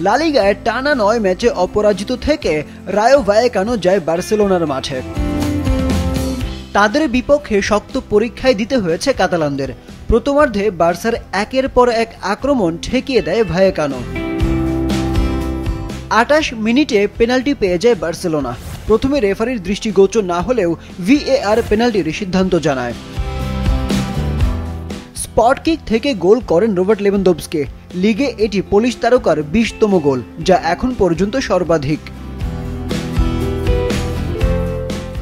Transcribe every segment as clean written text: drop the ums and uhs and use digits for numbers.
লা লিগায় টানা 9 ম্যাচে অপরাজিত থেকে রায়ো ভায়েকানো যায় বার্সেলোনার মাঠে। তাদের বিপক্ষে শক্ত পরীক্ষায় দিতে হয়েছে কাতালানদের। প্রথমার্ধে বার্সার একের পর এক আক্রমণ ঠেকিয়ে দেয় ভায়েকানো। 28 মিনিটে পেনাল্টি পেয়ে যায় বার্সেলোনা। প্রথমে রেফারির দৃষ্টিগোচর না হলেও ভিএআর পেনাল্টির সিদ্ধান্ত জানায়। স্পট কিক থেকে গোল করেন রবার্ট লেভানডোভস্কি। লিগে এটি পোলিশ তারকার 20তম গোল, যা এখন পর্যন্ত সর্বাধিক।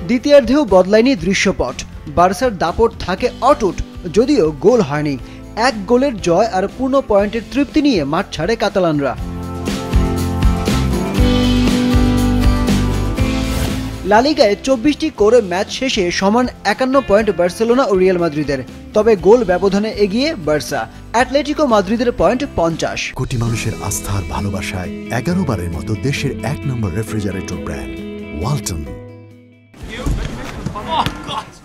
দ্বিতীয়ার্ধেও বদলায়নি দৃশ্যপট। বার্সার দাপট থাকে অটুট, যদিও গোল হয়নি। 1 গোলের জয় আর পূর্ণ পয়েন্টের তৃপ্তি নিয়ে মাঠ ছাড়ে কাতালানরা। লা লিগায় 24টি করে ম্যাচ শেষে সমান 51 পয়েন্ট বার্সেলোনা ও রিয়াল মাদ্রিদের। তবে গোল ব্যবধানে এগিয়ে বার্সা। অ্যাটলেটিকো মাদ্রিদের পয়েন্ট 50। কোটি মানুষের আস্থার ভালোবাসায় 11 বারের মতো দেশের 1 নম্বর রেফ্রিজারেটর ব্র্যান্ড ওয়ালটন।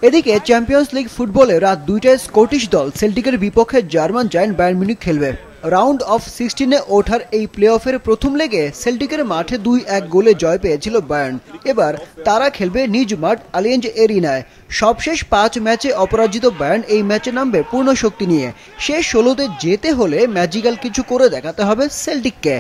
এদিকে চ্যাম্পিয়ন্স লিগ ফুটবলে রাত 2টায় স্কটিশ দল সেল্টিকের বিপক্ষে জার্মান জায়ান্ট বায়ার্ন মিউনিখ খেলবে। রাউন্ড অফ 16-এ ওঠার এই প্লে অফের প্রথম লেগে সেল্টিকের মাঠে 2-1 গোলে জয় পেয়েছিল বায়ার্ন। এবার তারা খেলবে নিজ মাঠ আলিয়েঞ্জ এরিনায়। সবশেষ 5 ম্যাচে অপরাজিত বায়ার্ন এই ম্যাচে নামবে পূর্ণ শক্তি নিয়ে। শেষ 16তে যেতে হলে ম্যাজিক্যাল কিছু করে দেখাতে হবে সেল্টিককে।